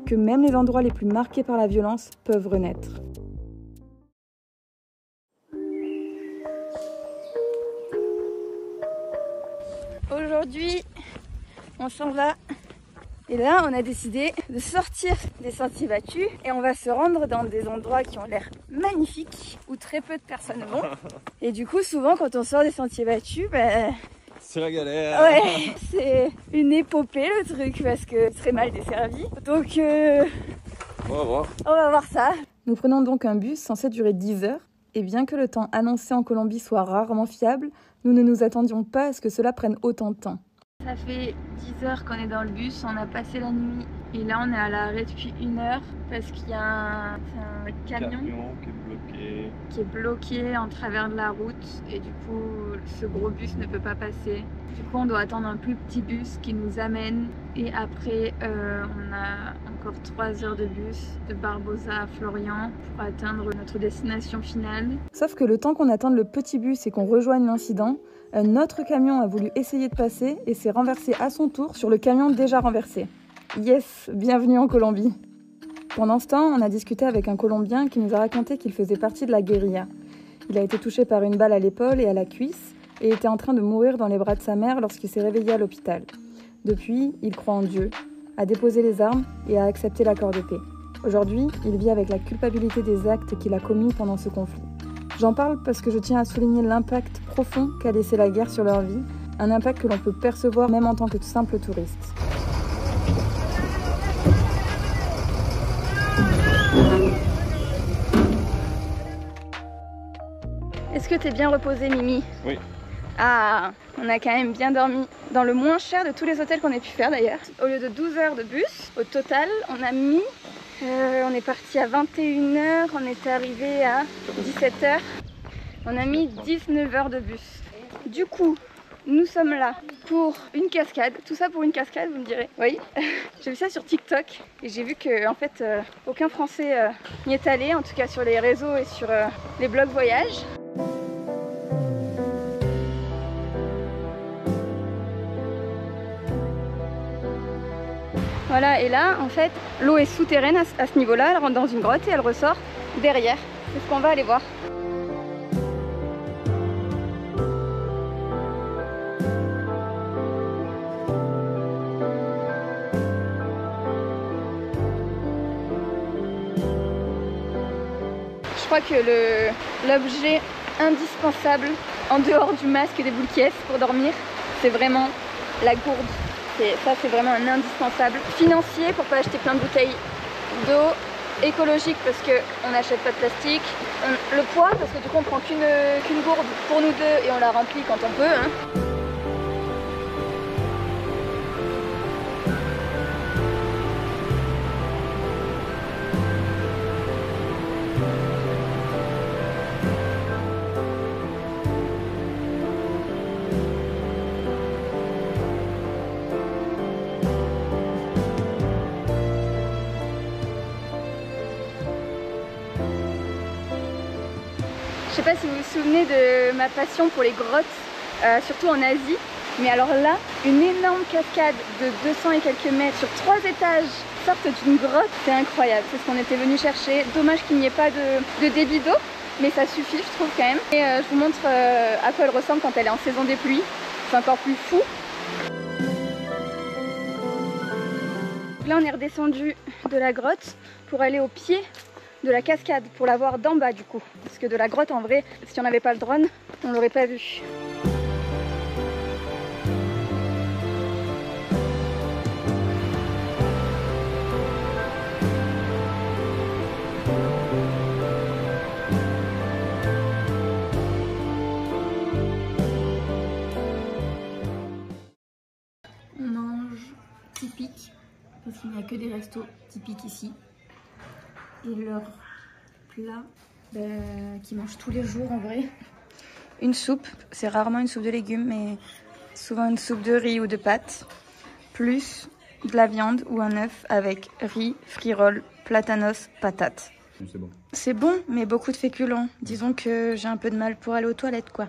que même les endroits les plus marqués par la violence peuvent renaître. Aujourd'hui, on s'en va. Et là, on a décidé de sortir des sentiers battus et on va se rendre dans des endroits qui ont l'air magnifiques, où très peu de personnes vont. Et du coup, souvent, quand on sort des sentiers battus, c'est la galère. Ouais, c'est une épopée le truc, parce que c'est mal desservi. Donc, on va voir ça. Nous prenons donc un bus censé durer 10 heures. Et bien que le temps annoncé en Colombie soit rarement fiable, nous ne nous attendions pas à ce que cela prenne autant de temps. Ça fait 10 heures qu'on est dans le bus, on a passé la nuit et là on est à l'arrêt depuis 1 heure parce qu'il y a un camion qui est bloqué en travers de la route et du coup ce gros bus ne peut pas passer. Du coup on doit attendre un plus petit bus qui nous amène et après on a encore 3 heures de bus de Barbosa à Florian pour atteindre notre destination finale. Sauf que le temps qu'on attende le petit bus et qu'on rejoigne l'incident, un autre camion a voulu essayer de passer et s'est renversé à son tour sur le camion déjà renversé. Yes, bienvenue en Colombie. Pendant ce temps, on a discuté avec un Colombien qui nous a raconté qu'il faisait partie de la guérilla. Il a été touché par une balle à l'épaule et à la cuisse et était en train de mourir dans les bras de sa mère lorsqu'il s'est réveillé à l'hôpital. Depuis, il croit en Dieu, a déposé les armes et a accepté l'accord de paix. Aujourd'hui, il vit avec la culpabilité des actes qu'il a commis pendant ce conflit. J'en parle parce que je tiens à souligner l'impact profond qu'a laissé la guerre sur leur vie, un impact que l'on peut percevoir même en tant que simple touriste. Est-ce que t'es bien reposée, Mimi? Oui. Ah, on a quand même bien dormi. Dans le moins cher de tous les hôtels qu'on ait pu faire d'ailleurs. Au lieu de 12 heures de bus, au total, on a mis... on est parti à 21 h, on est arrivé à 17 h. On a mis 19 heures de bus. Du coup, nous sommes là pour une cascade. Tout ça pour une cascade, vous me direz? Oui. J'ai vu ça sur TikTok et j'ai vu que en fait, aucun Français n'y est allé, en tout cas sur les réseaux et sur les blogs voyage. Voilà, et là, en fait, l'eau est souterraine à ce niveau-là, elle rentre dans une grotte et elle ressort derrière. C'est ce qu'on va aller voir. Je crois que l'objet indispensable, en dehors du masque et des boules qui est pour dormir, c'est vraiment la gourde. Ça, c'est vraiment un indispensable. Financier pour pas acheter plein de bouteilles d'eau. Écologique parce qu'on n'achète pas de plastique. Le poids parce que du coup on prend qu'une gourde pour nous deux et on la remplit quand on peut. Hein. Je sais pas si vous vous souvenez de ma passion pour les grottes, surtout en Asie. Mais alors là, une énorme cascade de 200 et quelques mètres sur 3 étages sortent d'une grotte, c'est incroyable. C'est ce qu'on était venu chercher. Dommage qu'il n'y ait pas de débit d'eau, mais ça suffit je trouve quand même. Et je vous montre à quoi elle ressemble quand elle est en saison des pluies. C'est encore plus fou. Là on est redescendu de la grotte pour aller au pied de la cascade, pour la voir d'en bas du coup. Parce que de la grotte en vrai, si on n'avait pas le drone, on l'aurait pas vu. On mange typique, parce qu'il n'y a que des restos typiques ici. Et leur plat qu'ils mangent tous les jours en vrai. Une soupe, c'est rarement une soupe de légumes, mais souvent une soupe de riz ou de pâtes, plus de la viande ou un œuf avec riz, friroles, platanos, patates. C'est bon. C'est bon, mais beaucoup de féculents. Disons que j'ai un peu de mal pour aller aux toilettes, quoi.